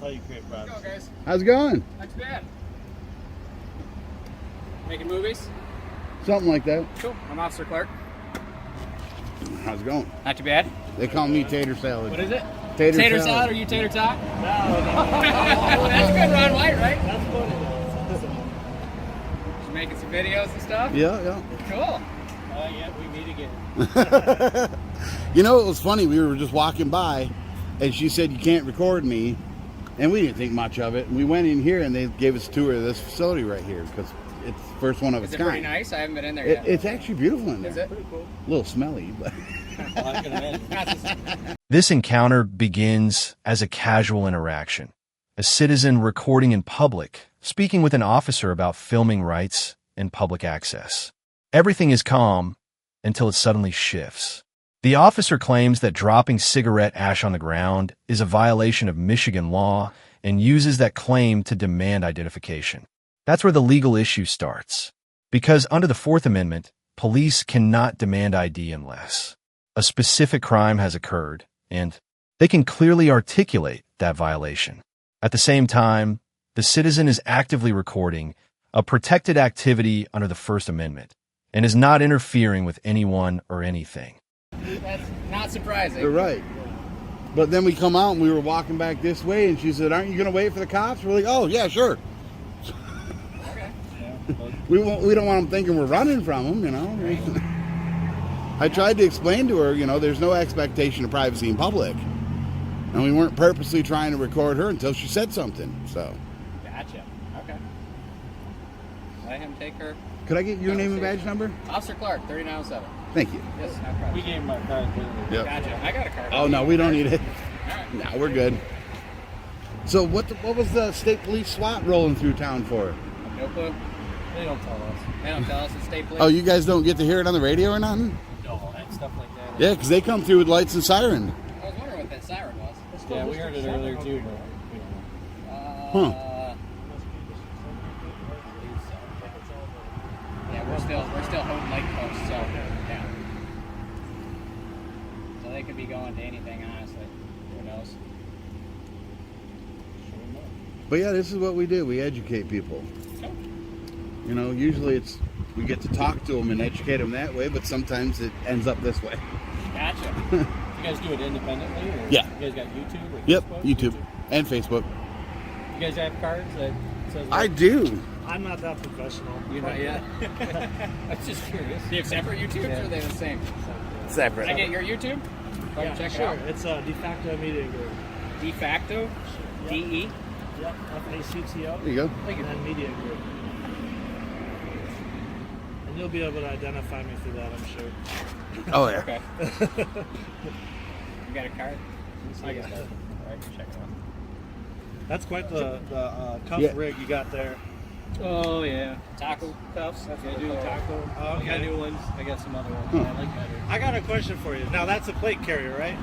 That's how you create problems. Let's go, guys. How's it going? Not too bad. Making movies? Something like that. Cool. I'm Officer Clark. How's it going? Not too bad. They call me tater salad. What is it? Tater salad. Or you tater tot? No. That's good, Ron White, right? That's funny though. Just making some videos and stuff? Yeah. Cool. Yeah, we meet again. You know, it was funny. We were just walking by, and she said, "You can't record me," and we didn't think much of it. And we went in here, and they gave us a tour of this facility right here because it's the first one of its kind. Is it pretty nice? I haven't been in there yet. It's actually beautiful in there. Is it? Pretty cool. A little smelly, but I can imagine. This encounter begins as a casual interaction. A citizen recording in public, speaking with an officer about filming rights and public access. Everything is calm until it suddenly shifts. The officer claims that dropping cigarette ash on the ground is a violation of Michigan law and uses that claim to demand identification. That's where the legal issue starts. Because under the Fourth Amendment, police cannot demand ID unless a specific crime has occurred, and they can clearly articulate that violation. At the same time, the citizen is actively recording a protected activity under the First Amendment and is not interfering with anyone or anything. That's not surprising. you're right. But then we come out, and we were walking back this way, and she said, "Aren't you going to wait for the cops?" We're like, "Oh, yeah, sure." Okay. We don't want them thinking we're running from them, you know. I tried to explain to her, you know, there's no expectation of privacy in public. And we weren't purposely trying to record her until she said something, so. Gotcha. Okay. Let him take her. Could I get your name and badge number? Officer Clark, 3907. Thank you. Yes, no problem. We gave him our card. Yep. Gotcha. I got a card. Oh, no, we don't need it. All right. No, we're good. So what was the state police SWAT rolling through town for? No clue. They don't tell us. They don't tell us it's state police. Oh, you guys don't get to hear it on the radio or nothing? No, and stuff like that. Yeah, because they come through with lights and siren. I was wondering what that siren was. Yeah, we heard it earlier too, but we don't know. Huh. Yeah, we're still holding light posts, so yeah. So they could be going to anything, honestly. Who knows? But yeah, this is what we do. We educate people. Cool. You know, usually we get to talk to them and educate them that way, but sometimes it ends up this way. Gotcha. You guys do it independently? Or Yeah. You guys got YouTube? Or Yep, Facebook? YouTube and Facebook. You guys have cards that says I do. I'm not that professional. You're not yet? I'm just curious. Do you have separate YouTubes or are they the same? Separate. Can I get your YouTube? So I can check it out. It's a de facto media group. De facto? Yep. DE? Yep, FACTO. There you go. And then media group. And you'll be able to identify me through that, I'm sure. Oh, yeah. Okay. You got a card? I got it. I can check it out. That's quite the cuff Yeah. rig you got there. Oh, yeah. Taco cuffs? That's Yeah, what do they're the called. taco. Oh, I got okay. new ones. I got some other ones Huh. I like better. I got a question for you. Now that's a plate carrier, right?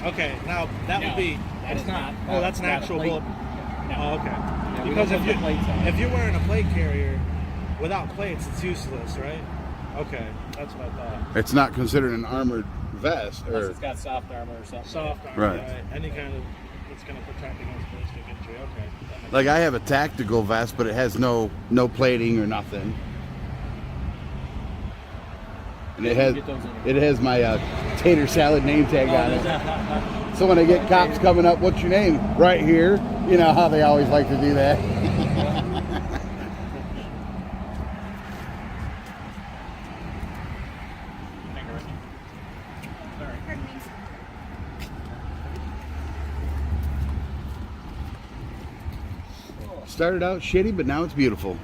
Okay. Now that No, would be. that is not. Oh, that's an Not a actual plate. bullet. No. Oh, okay. Yeah, we Because don't put the plates on. if you're wearing a plate carrier without plates, it's useless, right? Okay, that's what I thought. It's not considered an armored vest. Unless Or it's got soft armor or something. Soft armor, Right. Any kind of it's going to protect against ballistic injury. Okay. That makes like I have a tactical vest, but it has no plating or nothing. And it has my tater salad name tag on it. So when I get cops coming up, what's your name? Right here. You know how they always like to do that. Started out shitty, but now it's beautiful.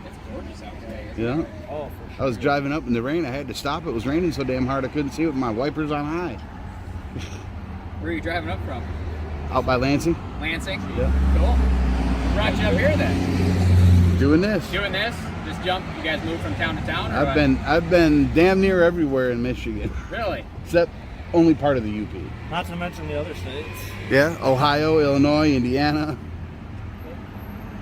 It's gorgeous out today. Yeah. Oh, for I sure. was driving up in the rain. I had to stop. It was raining so damn hard I couldn't see with my wipers on high. Where are you driving up from? Out by Lansing, Lansing? Yeah. Cool. What brought you up here then? doing this. Doing this? Just jump? You guys move from town to town? Or I've been damn near everywhere in Michigan, Really? except only part of the UP. Not to mention the other states. Yeah, Ohio, Illinois, Indiana.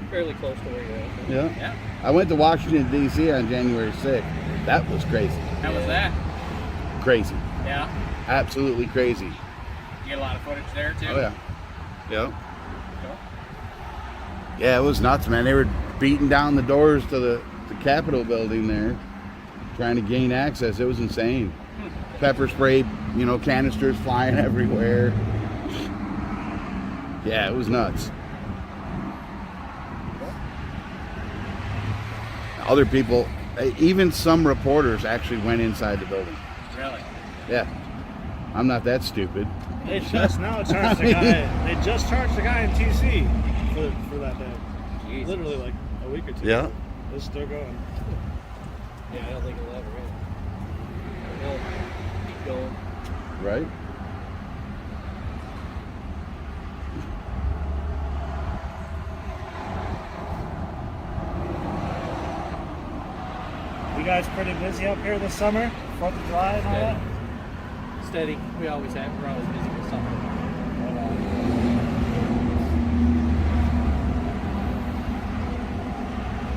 Fairly close to where you're at. Yeah. Yeah. I went to Washington, D.C. on January 6th. That was crazy. How was that? Crazy. Yeah. Absolutely crazy. You get a lot of footage there too? Oh, yeah. Yeah. Yeah, it was nuts, man. They were beating down the doors to the Capitol building there, trying to gain access. It was insane. Pepper spray, you know, canisters flying everywhere. Yeah, it was nuts. Other people, even some reporters actually went inside the building. Really? Yeah. I'm not that stupid. They just now charged the guy. They just charged the guy in TC for that day. Jesus. Literally like a week or two. Yeah. It's still going. Yeah, I don't think it'll ever end. It'll keep going. Right? You guys pretty busy up here this summer? 4th of July and all that? Steady. We always have. We're always busy with something.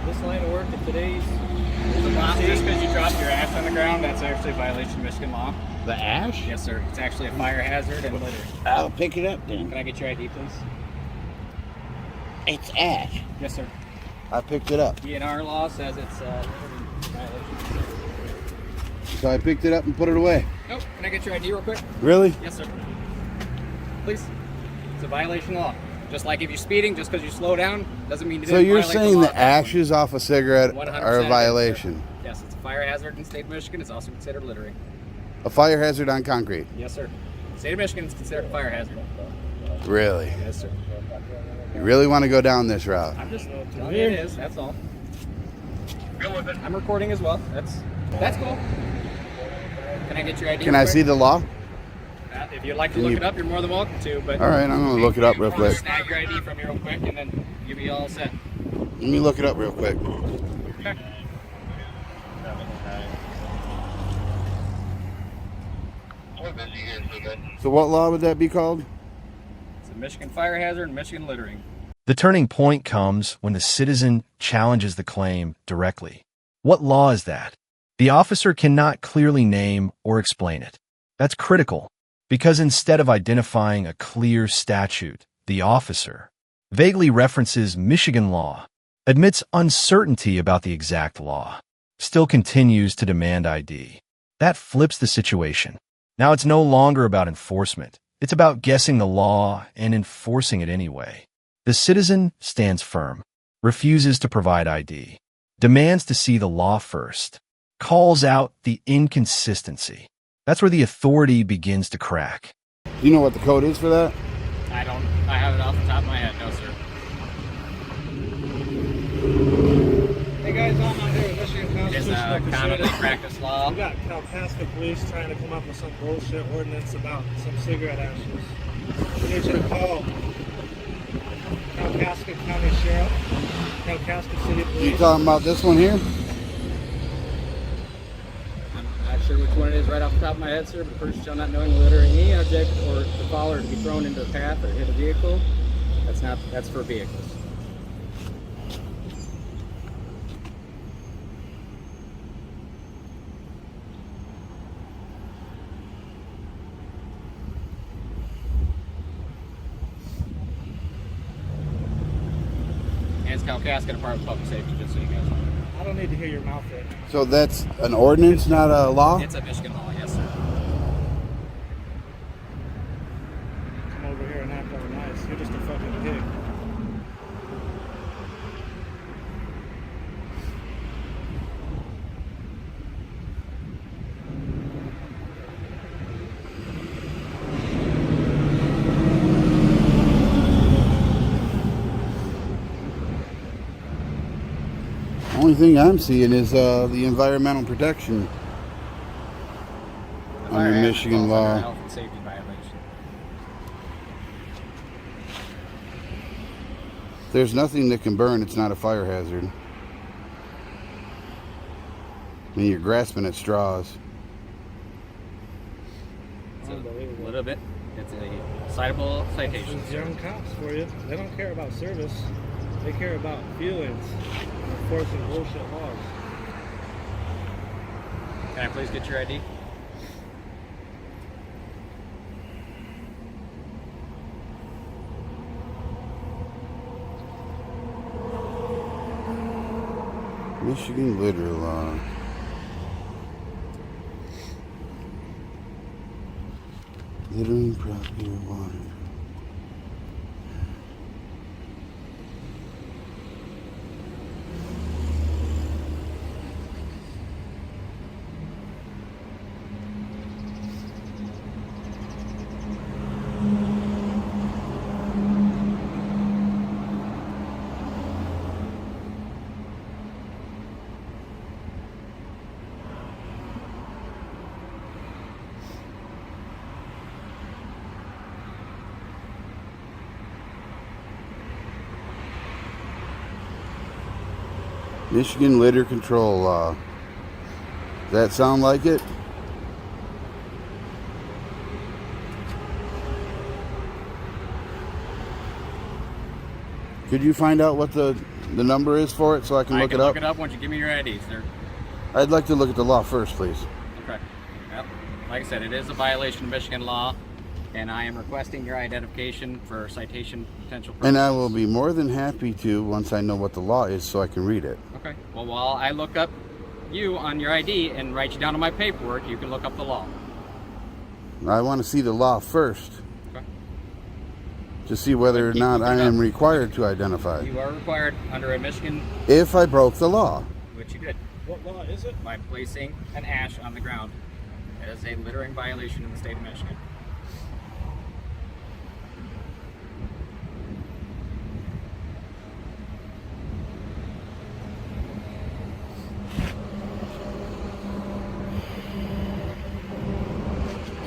This line of work in today's just because you dropped your ash on the ground, that's actually a violation of Michigan law. The ash? Yes, sir. It's actually a fire hazard and litter. I'll pick it up then. Can I get your ID, please? It's ash. Yes, sir. I picked it up. DNR law says it's a violation. So I picked it up and put it away. Nope. Can I get your ID real quick? Really? Yes, sir. Please. It's a violation of law. Just like if you're speeding, just because you slow down, doesn't mean you So didn't you're violate saying the law. the ashes off a cigarette 100% are a it is, violation? sir. Yes, it's a fire hazard in the state of Michigan. It's also considered littering. A fire hazard on concrete? Yes, sir. State of Michigan is considered a fire hazard. Really? Yes, sir. You really want to go down this route? I'm just telling you it is. That's all. I'm recording as well. That's cool. Can I get your ID? Can I see the law? If you'd like to look it up, you're more than welcome to. But All right, I'm going to look it up real quick. Snag your ID from you real quick, and then you'll be all set. Let me look it up real quick. Okay. So what law would that be called? It's a Michigan fire hazard and Michigan littering. The turning point comes when the citizen challenges the claim directly. What law is that? The officer cannot clearly name or explain it. That's critical, because instead of identifying a clear statute, the officer vaguely references Michigan law, admits uncertainty about the exact law, still continues to demand ID. That flips the situation. Now it's no longer about enforcement. It's about guessing the law and enforcing it anyway. The citizen stands firm, refuses to provide ID, demands to see the law first, calls out the inconsistency. That's where the authority begins to crack. Do you know what the code is for that? I don't. I have it off the top of my head, no, sir. Hey guys, I'm out here with Michigan It is Constitutional a commonly Procedure. practiced law. We got Kalkaska police trying to come up with some bullshit ordinance about some cigarette ashes. We need you to call Kalkaska County Sheriff, Kalkaska City You Police. talking about this one here? I'm not sure which one it is right off the top of my head, sir, but person shall not knowingly litter any object or the follower to be thrown into a path or hit a vehicle. That's for vehicles. And it's Kalkaska Department of Public Safety, just so you guys know. I don't need to hear your mouth right now. So that's an ordinance, not a law? It's a Michigan law, yes, sir. Come over here and act all nice. You're just a fucking pig. Only thing I'm seeing is the environmental protection under Fire hazard Michigan falls law. under health and safety violation. There's nothing that can burn. It's not a fire hazard. I mean, you're grasping at straws. It's a Unbelievable. little bit. It's a citable citation. These young cops for you. They don't care about service. They care about feelings and enforcing bullshit laws. Can I please get your ID? Michigan litter law. Littering property or water. Michigan litter control law. Does that sound like it? Could you find out what the number is for it so I can look it up? Look it up once you give me your ID, sir. I'd like to look at the law first, please. Okay. Yep. Like I said, it is a violation of Michigan law, and I am requesting your identification for citation potential purposes. And I will be more than happy to once I know what the law is so I can read it. Okay. Well, while I look up you on your ID and write you down on my paperwork, you can look up the law. I want to see the law first Okay. to see whether or not I am required to identify. You are required under a Michigan, If I broke the law. which you did, What law is it? by placing an ash on the ground. It is a littering violation in the state of Michigan.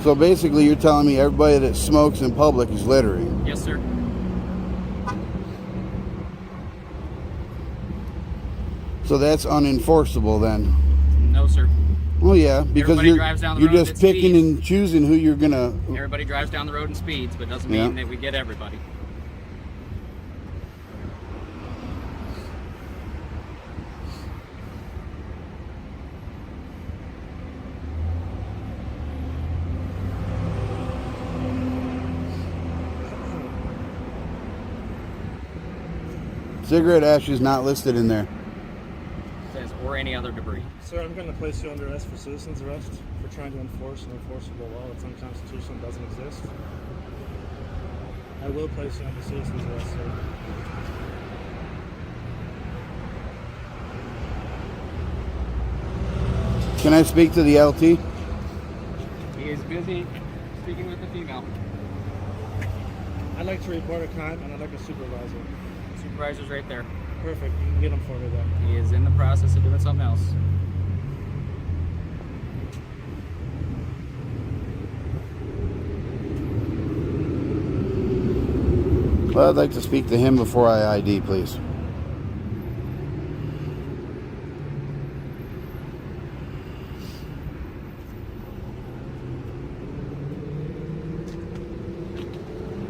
So basically you're telling me everybody that smokes in public is littering. Yes, sir. So that's unenforceable then. No, sir. Well, yeah, because Everybody drives down the you're road just at picking speed. and choosing who you're gonna. Everybody drives down the road in speeds, but doesn't Yeah. mean that we get everybody. Cigarette ash is not listed in there. Says, or any other debris. Sir, I'm going to place you under arrest for citizen's arrest for trying to enforce an enforceable law that's unconstitutional and doesn't exist. I will place you under citizen's arrest, sir. Can I speak to the LT? He is busy speaking with the female. I'd like to report a crime and I'd like a supervisor. Supervisor's right there. Perfect. You can get him for me then. He is in the process of doing something else. Well, I'd like to speak to him before I ID, please.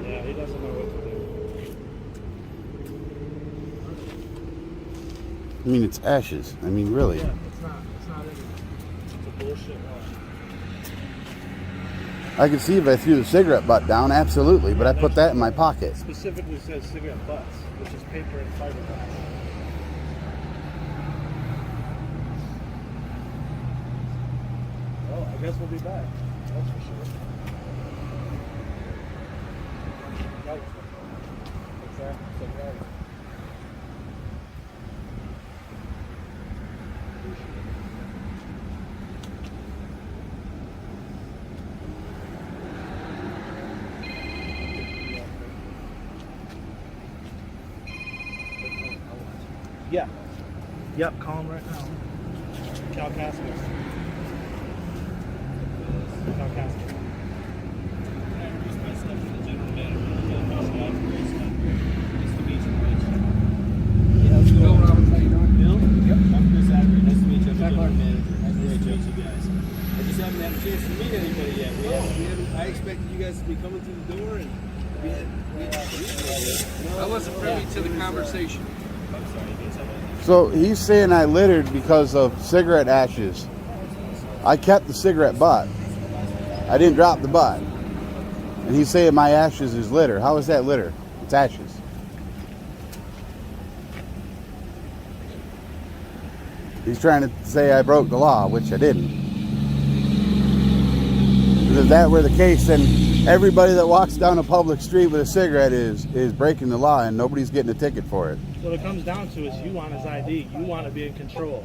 Yeah, he doesn't know what to do. I mean, it's ashes. I mean, really. Yeah, it's not in it. It's a bullshit law. I could see if I threw the cigarette butt down, absolutely, but I put that in my pocket. It specifically says cigarette butts, which is paper and fiberglass. Well, I guess we'll be back. That's for sure. Right. What's that? It's right. Yeah. Yep, call him right now. Cal Cassidy. Cal Cassidy. I expected you guys to be coming through the door, and I wasn't privy to the conversation. So he's saying I littered because of cigarette ashes. I kept the cigarette butt. I didn't drop the butt. And he's saying my ashes is litter. How is that litter? It's ashes. He's trying to say I broke the law, which I didn't. Because if that were the case, then everybody that walks down a public street with a cigarette is breaking the law, and nobody's getting a ticket for it. What it comes down to is you want his ID. You want to be in control.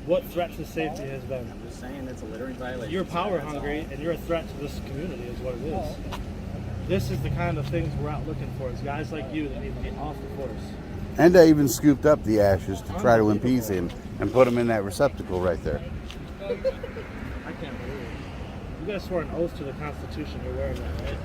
What threat to safety has been? I'm just saying it's a littering violation. You're power hungry, and you're a threat to this community is what it is. This is the kind of things we're out looking for, is guys like you that need to be off the force. And I even scooped up the ashes to try to appease him and put them in that receptacle right there. I can't believe it. You guys swore an oath to the Constitution. You're wearing that, right?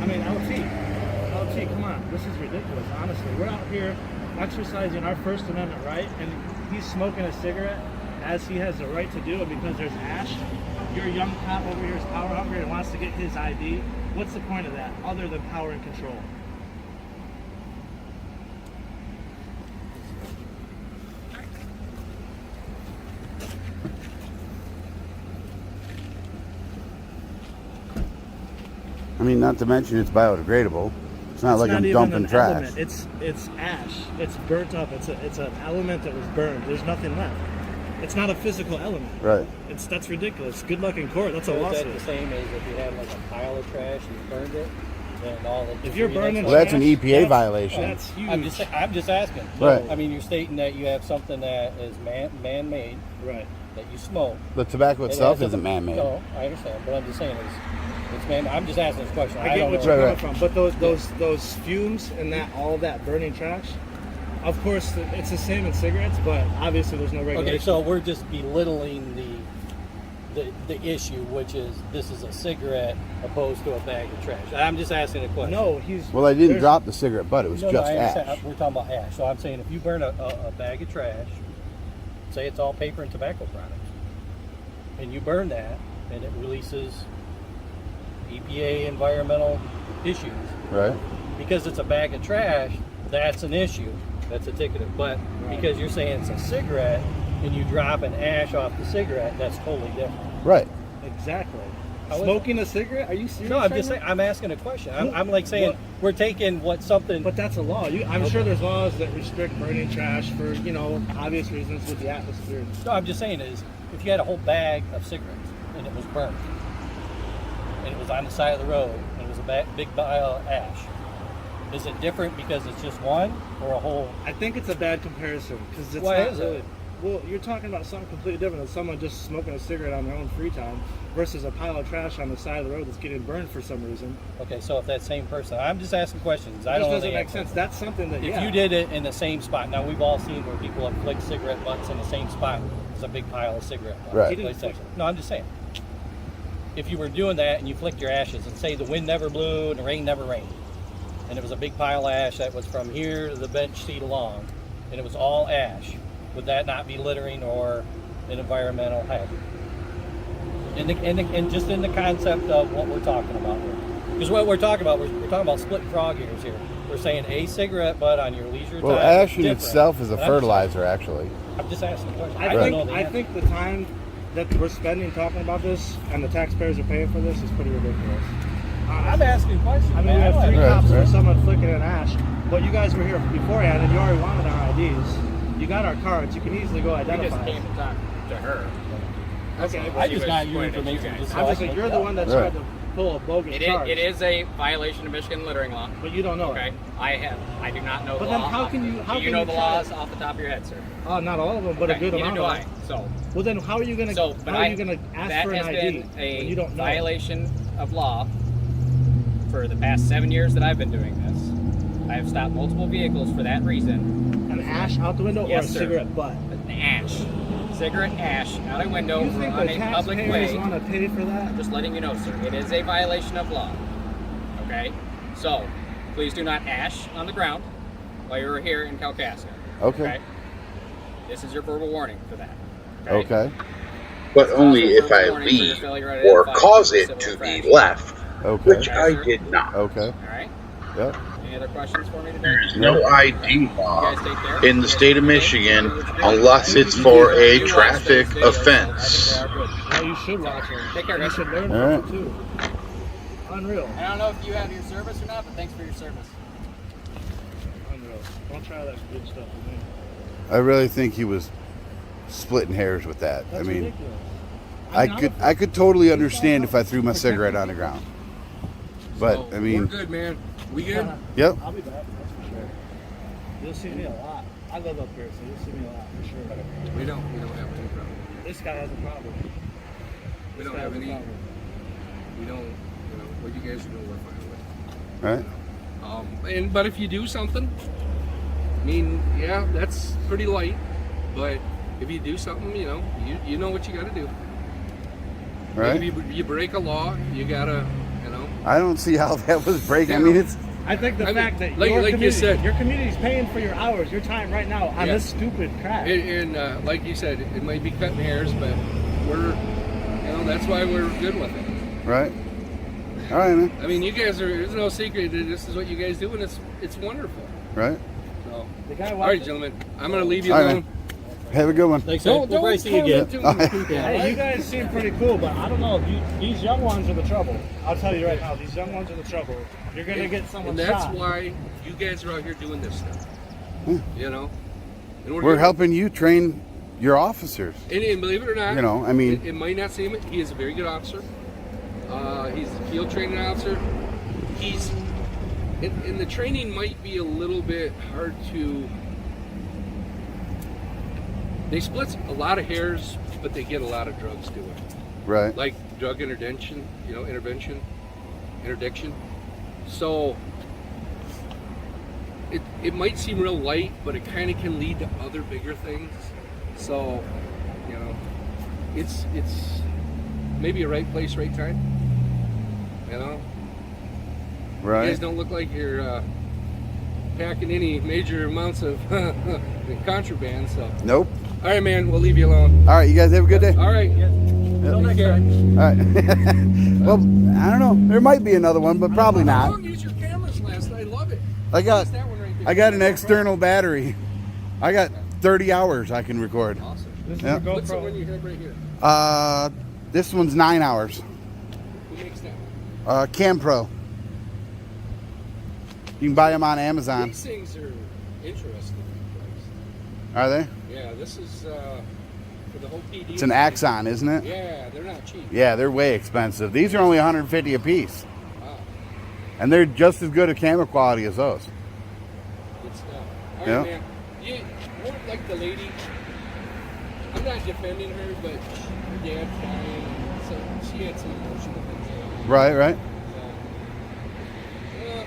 I mean, LT, come on. This is ridiculous, honestly. We're out here exercising our First Amendment right, and he's smoking a cigarette as he has the right to do it because there's ash. Your young cop over here is power hungry and wants to get his ID. What's the point of that, other than power and control? I mean, not to mention it's biodegradable. It's not like I'm dumping trash. Element. It's ash. It's burnt up. It's an element that was burned. There's nothing left. It's not a physical element. Right. That's ridiculous. Good luck in court. That's a Is lawsuit. that the same as if you had like a pile of trash and you burned it? And all the If you're burning, Well, that's an EPA violation. That's huge. I'm just asking. Right. I mean, you're stating that you have something that is man-made, right. that you smoke. The tobacco It itself has isn't man-made. No, I understand, but I'm just saying it's man. I'm just asking this question. I get don't what know. you're coming from, but those fumes and all that burning trash. Of course, it's the same in cigarettes, but obviously there's no regulation. Okay, so we're just belittling the issue, which is this is a cigarette opposed to a bag of trash. I'm just asking a question. No, Well, I didn't drop the cigarette butt. It was No, just I understand. ash. We're talking about ash. So I'm saying if you burn a bag of trash, say it's all paper and tobacco products, and you burn that, and it releases EPA environmental issues. Right. Because it's a bag of trash, that's an issue. That's a ticket. But because you're saying it's a cigarette, and you drop an ash off the cigarette, that's totally different. Right. Exactly. How is Smoking a cigarette? Are you serious? No, I'm right just now? saying. I'm asking a question. I'm like saying we're taking what something. But that's a law. I'm sure there's laws that restrict burning trash for, obvious reasons with the atmosphere. No, I'm just saying is if you had a whole bag of cigarettes and it was burnt and it was on the side of the road and it was a big pile of ash, is it different because it's just one or a whole? I think it's a bad comparison because it's Why not is it? really. Well, you're talking about something completely different than someone just smoking a cigarette on their own free time versus a pile of trash on the side of the road that's getting burned for some reason. Okay, so if that same person, I'm just asking questions. It I don't just doesn't know the make answer. sense. That's something that, If you did it in the same spot, now we've all seen where people have flicked cigarette butts in the same spot. There's a big pile of cigarette butts. Right. He didn't flick it. No, I'm just saying. If you were doing that and you flicked your ashes and say the wind never blew and the rain never rained, and it was a big pile of ash that was from here to the bench seat along, and it was all ash, would that not be littering or an environmental hazard? And just in the concept of what we're talking about here. Because what we're talking about, we're talking about splitting frog ears here. We're saying a cigarette butt on your leisure Well, time. ash in different. itself is a And fertilizer, actually. I'm just asking a question. I don't know the I answer. think the time that we're spending talking about this and the taxpayers are paying for this is pretty ridiculous. I'm asking questions. I mean, man. we have I don't 3 have- cops right. for someone flicking an ash, but you guys were here beforehand and you already wanted our IDs. You got our cards. You can easily go We just identify came us. to talk to her. Okay. I just got your Pointed at you information. guys. Just so I'm I just can like, look you're it the up. one that Right. tried to pull a bogus charge. It is a violation of Michigan littering law. But you don't know Okay, it. I do not know But the then law. how can you- how do you can know you the try- laws off the top of your head, sir? Oh, not all of them, but a Okay, good neither amount do of I. them. So, Well, then how are you gonna but how are you gonna ask that for an has ID been when a you don't know? violation of law for the past 7 years that I've been doing this. I have stopped multiple vehicles for that reason. An ash out the window Yes, or a sir. cigarette butt? An ash, cigarette ash out a window You think on the a public taxpayers way. want to pay for that? Just letting you know, sir, it is a violation of law. Okay? So, please do not ash on the ground while you're here in Kalkaska. Okay. This is your verbal warning for that. Okay. But only if I leave or cause it to be left, Okay. which I did not. Okay. Alright? Yep. Any other questions for me today? There is no ID You law guys take care. in the state of Michigan unless it's for a traffic offense. Well, you should watch them. Take care, You guys. should learn All right. from them too. Unreal. I don't know if you have your service or not, but thanks for your service. Unreal. Don't try that good stuff with me. I really think he was splitting hairs with that. That's I mean, ridiculous. I could totally understand if I threw my cigarette on the ground. But So, I mean, we're good, man. We good? yep. I'll be back, that's for sure. You'll see me a lot. I live up here, so you'll see me a lot for sure. We don't have any problem. This guy has a problem. We This don't guy have has a any. problem. We don't. You know what you guys are doing. We're fine with. Right. But if you do something, I mean, yeah, that's pretty light. But if you do something, you know what you got to do. Right. Like if you break a law, you gotta, I don't see how that was breaking. I mean, it's I think the fact that like your you community, said- your community's paying for your hours, your time right now on Yeah. this stupid crap. And like you said, it might be cutting hairs, but we're, that's why we're good with it. right. All right, man. I mean, you guys there's no secret that this is what you guys do, and it's wonderful. Right. So, The guy all walked right, gentlemen, I'm gonna leave you All right, alone. Have a good one. Thanks, Don't we'll probably see you tell again. me to people, Hey, you guys seem pretty cool, but I don't know. These young ones are the trouble. I'll tell you right now, these young ones are the trouble. You're gonna get someone And that's shot. why you guys are out here doing this stuff. And We're helping you train your officers. And believe it or not, I mean, it might not seem it. He is a very good officer. He's a field training officer. And the training might be a little bit hard to. They split a lot of hairs, but they get a lot of drugs to it. right. Like drug interdiction. So it might seem real light, but it kind of can lead to other bigger things. So, it's maybe a right place, right time. You Right. guys don't look like you're packing any major amounts of contraband. So, Nope. all right, man, we'll leave you alone. All right. You guys have a good day. All right. Until next care. time. All right. Well, I don't know. There might be another one, but probably How not. long used your cameras last? I love it. I got Use that one right there. I got an external battery. I got 30 hours I can record. Awesome. This is Yeah. your What's the one GoPro. you have right here? This one's 9 hours. Who makes that? Cam Pro. You can buy them on Amazon. These things are interesting. Are they? Yeah, this is for the whole PD. It's an Axon, isn't it? Yeah, they're not cheap. Yeah, they're way expensive. These are only 150 a piece, Wow, and they're just as good a camera quality as those. good stuff. All Yeah. right, man. You weren't like the lady. I'm not defending her, but her dad's dying, so she had some emotional things going on. Right.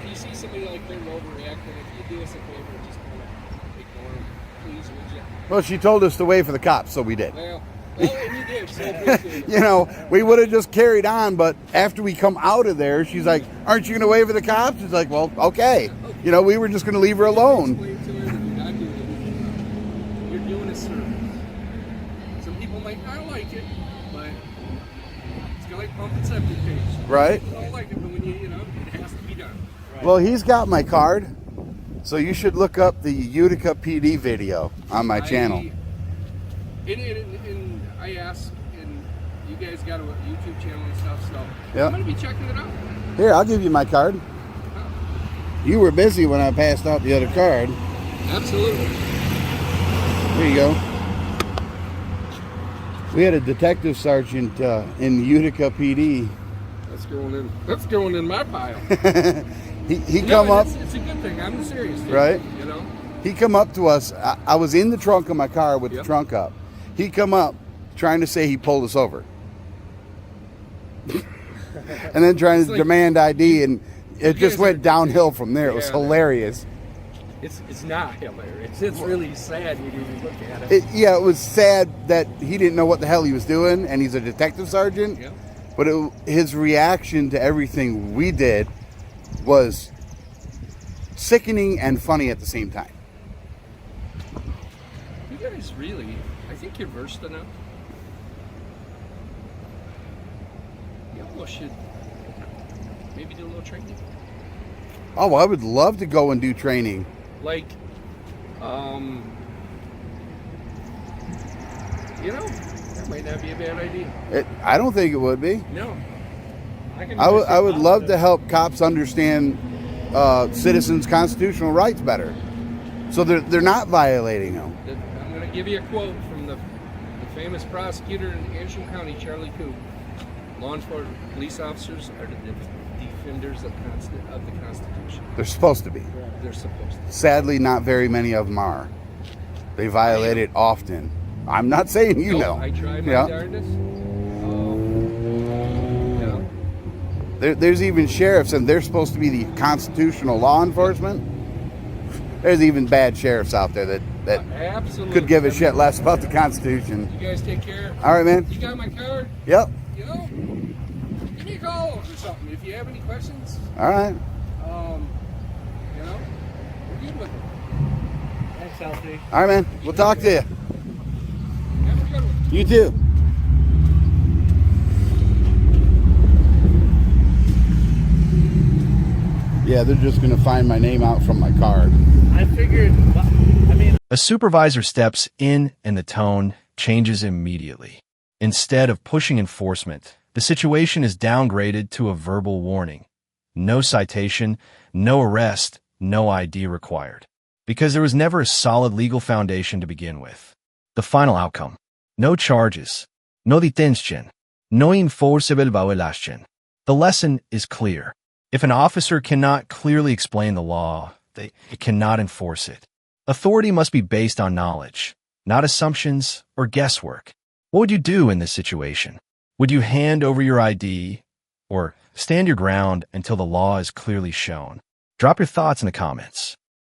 If you see somebody like they're overreacting, if you do us a favor, just kind of ignore them, please, would you? Well, she told us to wait for the cops, so we did. Well, and you did, so appreciate it. We would have just carried on, but after we come out of there, she's like, "Aren't you going to wait for the cops?" She's like, "Well, okay." We were just going to leave her alone. Explain to her that you're not doing it. You're doing a service. Some people might not like it, but it's kind of like pumping septic tanks. Right. People don't like it, but when it has to be done. Well, he's got my card, so you should look up the Utica PD video on my channel. And I asked, and you guys got a YouTube channel and stuff, so Yeah. I'm going to be checking it out. Here, I'll give you my card. You were busy when I passed out the other card. Absolutely. Here you go. We had a detective sergeant in Utica PD. That's going in my pile. He No, come up, It's a good thing. I'm serious. Dude, Right. He he come up to us. I was in the trunk of my car with the Yep. trunk up. He come up trying to say he pulled us over. And then trying It's to like- demand ID, and it just guys went are- downhill from there. It was Yeah. hilarious. It's not hilarious. It's really sad when you look at it. It was sad that he didn't know what the hell he was doing, and he's a detective sergeant. Yep. But his reaction to everything we did was sickening and funny at the same time. You guys really, I think you're versed enough. You almost should maybe do a little training. Oh, I would love to go and do training. Like, that might not be a bad idea. I don't think it would be. No. I would love to help cops understand citizens' constitutional rights better, so they're not violating them. give you a quote from the famous prosecutor in Antrim County, Charlie Coop. Law enforcement police officers are the defenders of the Constitution. They're supposed to be. They're supposed to. Sadly, not very many of them are. They violate it often. I'm not saying you know. I try my Yeah. darndest. There's even sheriffs, and they're supposed to be the constitutional law enforcement. There's even bad sheriffs out there that Absolutely. could give a shit less about the Constitution. You guys take care. All right, man. You got my card? Yep. You know, give me a call or something if you have any questions. All right. You know, we're good with it. Thanks, Alfie. All right, man. We'll talk to you. Have a good one. You too. Yeah, they're just going to find my name out from my card. I figured, I mean, A supervisor steps in and the tone changes immediately. Instead of pushing enforcement, the situation is downgraded to a verbal warning. No citation, no arrest, no ID required. Because there was never a solid legal foundation to begin with. The final outcome: no charges, no detention, no enforceable violation. The lesson is clear. If an officer cannot clearly explain the law, they cannot enforce it. Authority must be based on knowledge, not assumptions or guesswork. What would you do in this situation? Would you hand over your ID or stand your ground until the law is clearly shown? Drop your thoughts in the comments.